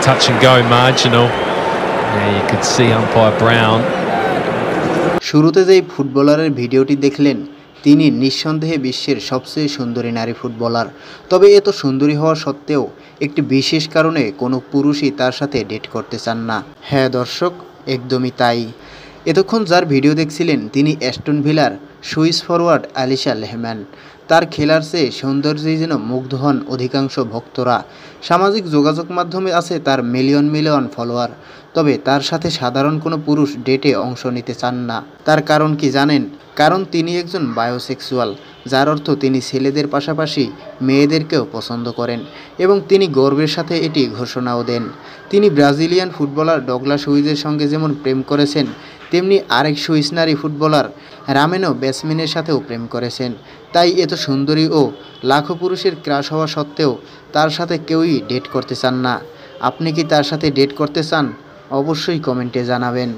touch and go marginal. Now you could see umpire Brown. শুরুতে যেই ফুটবলারের ভিডিওটি দেখলেন তিনি নিঃসন্দেহে বিশ্বের সবচেয়ে সুন্দরী নারী ফুটবলার। তবে এত সুন্দরী হওয়া সত্ত্বেও একটি বিশেষ কারণে কোনো পুরুষই তার সাথে ডেট করতে চান না। হ্যাঁ দর্শক, একদমই তাই। এতক্ষণ যার ভিডিও দেখছিলেন তিনি অ্যাস্টন ভিলার সুইস ফরওয়ার্ড আলিশা লেহম্যান। তার খেলার চেয়ে সৌন্দর্যেই যেন মুগ্ধ হন অধিকাংশ ভক্তরা। সামাজিক যোগাযোগ মাধ্যমে আছে তার মিলিয়ন মিলিয়ন ফলোয়ার। তবে তার সাথে সাধারণ কোনো পুরুষ ডেটে অংশ নিতে চান না। তার কারণ কি জানেন? কারণ তিনি একজন বায়োসেক্সুয়াল, যার অর্থ তিনি ছেলেদের পাশাপাশি মেয়েদেরকেও পছন্দ করেন এবং তিনি গর্বের সাথে এটি ঘোষণাও দেন। তিনি ব্রাজিলিয়ান ফুটবলার ডগলাস লুইজের সঙ্গে যেমন প্রেম করেছেন, তেমনি আরেক সুইস নারী ফুটবলার রামেনো বেসমিনের সাথেও প্রেম করেছেন। তাই এত সুন্দরী ও লাখো পুরুষের ক্রাশ হওয়া সত্ত্বেও তার সাথে কেউই ডেট করতে চান না। আপনি কি তার সাথে ডেট করতে চান? অবশ্যই কমেন্টে জানাবেন।